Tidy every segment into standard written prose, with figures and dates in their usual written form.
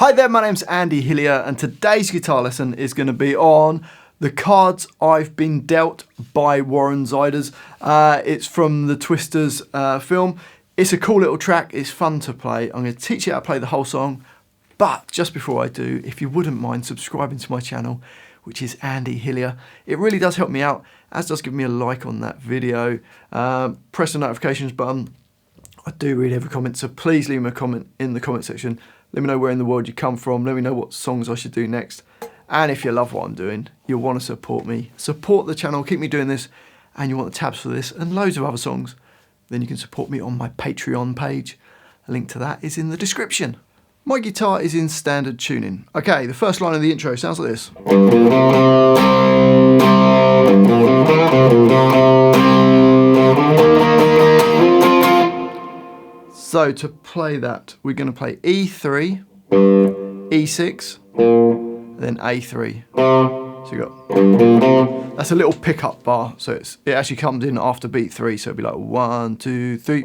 Hi there, my name's Andy Hillier, and today's guitar lesson is going to be on The Cards I've Been Dealt by Warren Zeiders. It's from the Twisters film. It's a cool little track, it's fun to play. I'm going to teach you how to play the whole song, but just before I do, if you wouldn't mind subscribing to my channel, which is Andy Hillier, it really does help me out, as does give me a like on that video. Press the notifications button. I do read every comment, so please leave me a comment in the comment section. Let me know where in the world you come from. Let me know what songs I should do next. And if you love what I'm doing, you'll want to support me. Support the channel, keep me doing this, and you want the tabs for this and loads of other songs, then you can support me on my Patreon page. A link to that is in the description. My guitar is in standard tuning. Okay, the first line of the intro sounds like this. So to play that, we're going to play E3, E6, then A3. So you got, that's a little pickup bar. So it actually comes in after beat 3. So it'll be like 1, 2, 3.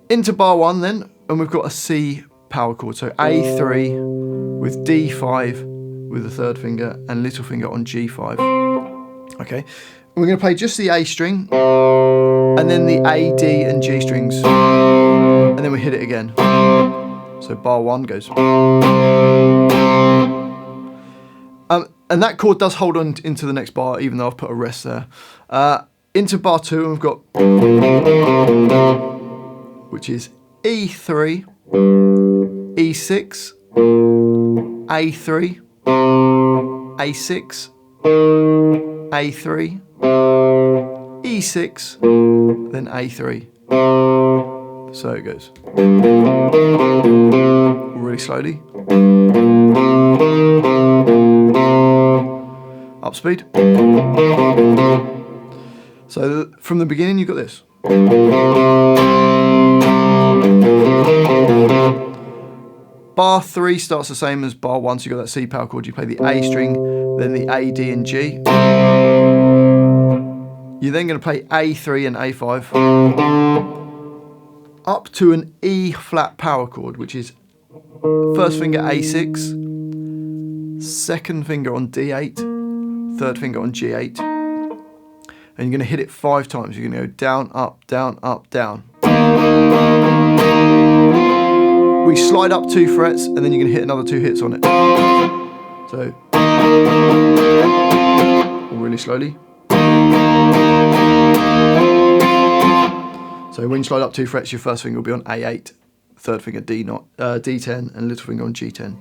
Into bar 1 then, and we've got a C power chord. So A3 with D5 with the third finger and little finger on G5. Okay, and we're going to play just the A string, and then the A, D and G strings, and then we hit it again. So bar 1 goes. And that chord does hold on into the next bar, even though I've put a rest there. Into bar 2, and we've got, which is E3, E6, A3, A6, A3, E6, then A3. So it goes. Really slowly. Up speed. So from the beginning you've got this. Bar 3 starts the same as bar 1, so you've got that C power chord. You play the A string, then the A, D and G. You're then going to play A3 and A5 up to an E flat power chord, which is first finger A6, second finger on D8, third finger on G8, and you're going to hit it 5 times. You're going to go down, up, down, up, down. We slide up 2 frets, and then you're going to hit another 2 hits on it. So, really slowly. So when you slide up 2 frets, your first finger will be on A8, third finger D10, and little finger on G10.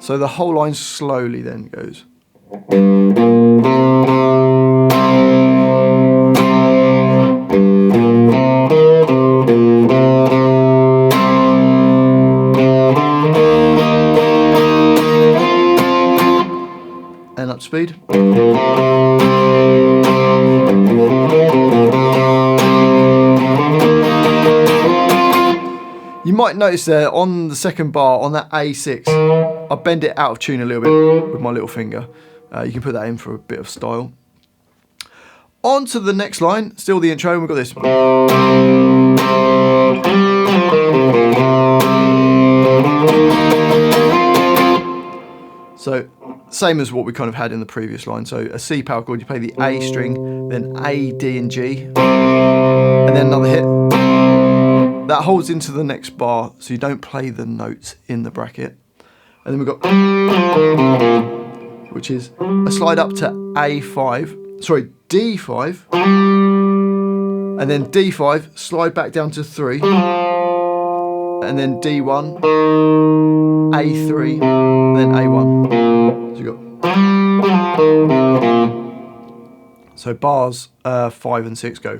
So the whole line slowly then goes. And up speed. You might notice there on the second bar, on that A6, I bend it out of tune a little bit with my little finger. You can put that in for a bit of style. On to the next line, still the intro, and we've got this. So, same as what we kind of had in the previous line. So a C power chord, you play the A string, then A, D and G, and then another hit. That holds into the next bar, so you don't play the notes in the bracket. And then we've got, which is a slide up to D5, and then D5, slide back down to 3, and then D1, A3, then A1. So you got, so bars 5 and 6 go.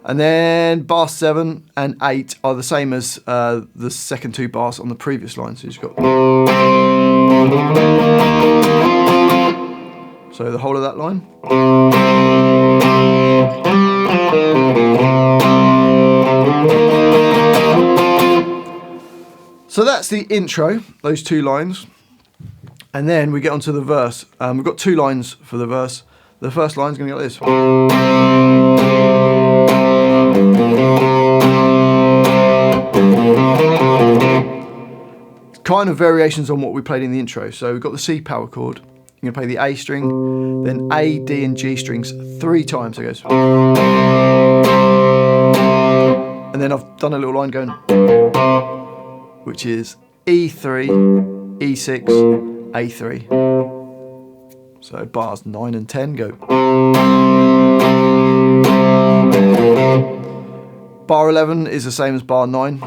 And then bar 7 and 8 are the same as the second 2 bars on the previous line. So you've got, so the whole of that line. So that's the intro, those 2 lines. And then we get onto the verse. We've got 2 lines for the verse. The first line is going to go like this. Kind of variations on what we played in the intro. So we've got the C power chord. You're going to play the A string, then A, D and G strings 3 times. So it goes. And then I've done a little line going, which is E3, E6, A3. So bars 9 and 10 go. Bar 11 is the same as bar 9.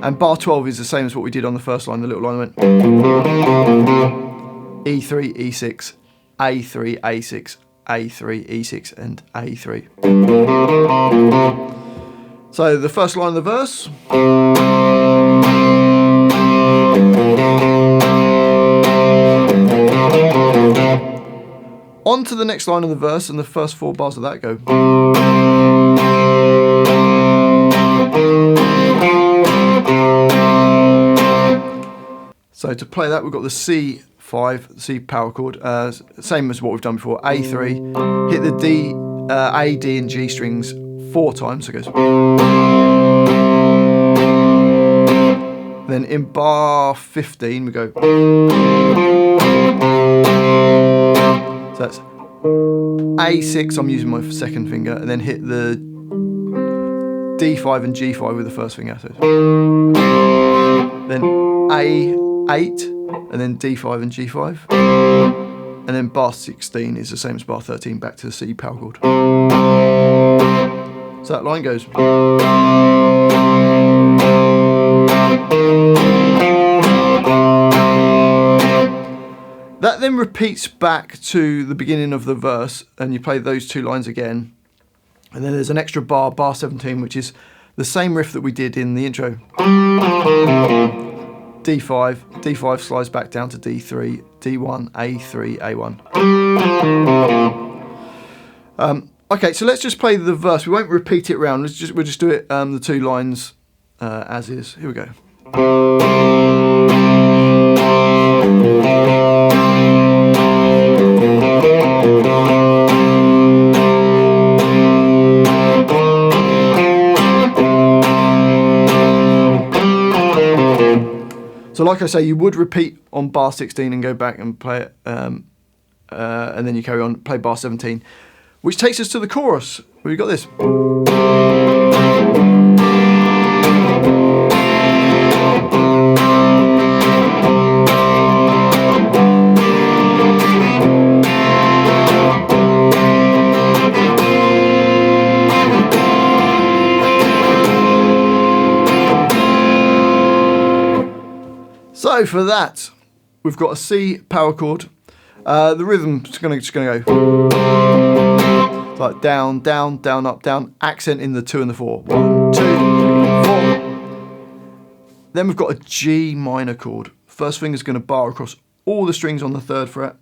And bar 12 is the same as what we did on the first line. The little line went E3, E6, A3, A6, A3, E6 and A3. So the first line of the verse. On to the next line of the verse, and the first 4 bars of that go. So to play that, we've got the C5, the C power chord, same as what we've done before. A3, hit the D, A, D and G strings 4 times, so it goes. Then in bar 15 we go. So that's A6, I'm using my second finger, and then hit the D5 and G5 with the first finger. So then A8, and then D5 and G5. And then bar 16 is the same as bar 13, back to the C power chord. So that line goes. That then repeats back to the beginning of the verse, and you play those 2 lines again. And then there's an extra bar, bar 17, which is the same riff that we did in the intro. D5, D5 slides back down to D3, D1, A3, A1. Okay, so let's just play the verse. We won't repeat it round. We'll just do it the 2 lines as is. Here we go. So like I say, you would repeat on bar 16 and go back and play it, and then you carry on, play bar 17, which takes us to the chorus. We've got this. So for that, we've got a C power chord. The rhythm's just gonna go like down, down, down, up, down. Accent in the 2 and the 4. 1, 2, 3, 4. Then we've got a G minor chord. First finger's going to bar across all the strings on the 3rd fret.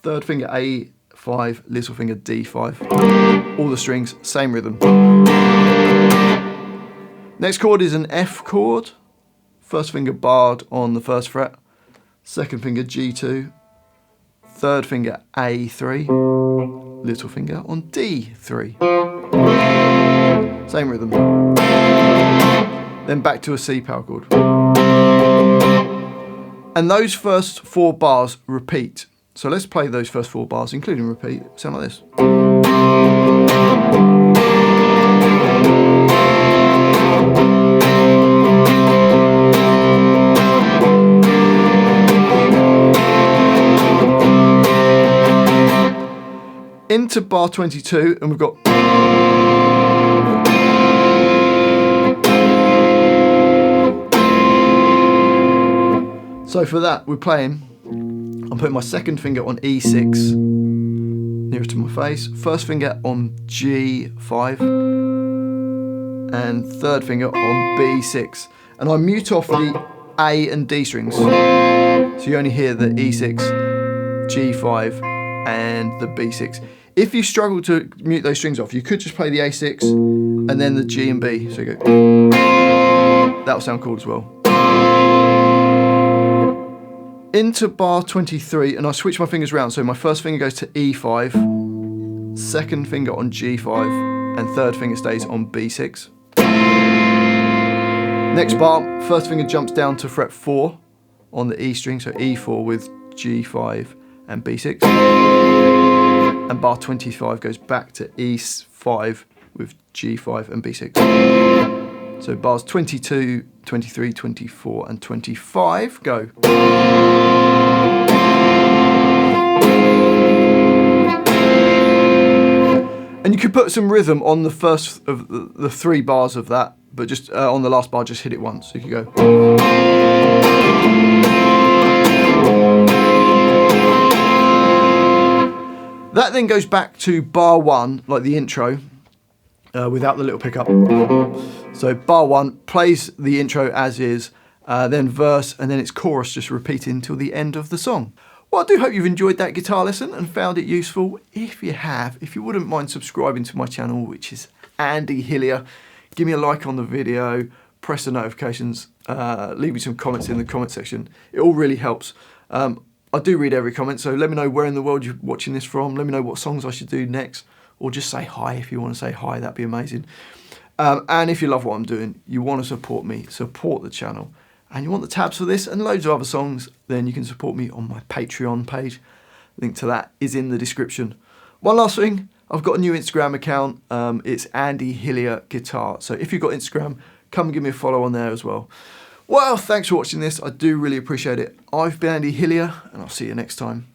3rd finger A5, little finger D5. All the strings, same rhythm. Next chord is an F chord. First finger barred on the 1st fret. 2nd finger G2. 3rd finger A3. Little finger on D3. Same rhythm. Then back to a C power chord. And those first 4 bars repeat. So let's play those first 4 bars, including repeat. Sound like this. Into bar 22, and we've got. So for that, we're playing. I'm putting my 2nd finger on E6, nearest to my face. 1st finger on G5, and 3rd finger on B6. And I mute off the A and D strings, so you only hear the E6, G5, and the B6. If you struggle to mute those strings off, you could just play the A6 and then the G and B. So you go. That'll sound cool as well. into bar 23, and I switch my fingers around. So my first finger goes to E5, second finger on G5, and third finger stays on B6. Next bar, first finger jumps down to fret 4 on the E string, so E4 with G5 and B6. And bar 25 goes back to E5 with G5 and B6. So bars 22, 23, 24 and 25 go. And you could put some rhythm on the first of the 3 bars of that, but just on the last bar, just hit it once. So you could go. That then goes back to bar 1, like the intro, without the little pickup. So bar 1 plays the intro as is, then verse, and then it's chorus, just repeating until the end of the song. Well, I do hope you've enjoyed that guitar lesson and found it useful. If you have, if you wouldn't mind subscribing to my channel, which is Andy Hillier, give me a like on the video, press the notifications, leave me some comments in the comment section. It all really helps. I do read every comment, so let me know where in the world you're watching this from. Let me know what songs I should do next, or just say hi if you want to say hi, that'd be amazing. And if you love what I'm doing, you want to support me, support the channel, and you want the tabs for this and loads of other songs, then you can support me on my Patreon page. Link to that is in the description. One last thing, I've got a new Instagram account. It's Andy Hillier Guitar. So if you've got Instagram, come and give me a follow on there as well. Well, thanks for watching this. I do really appreciate it. I've been Andy Hillier, and I'll see you next time.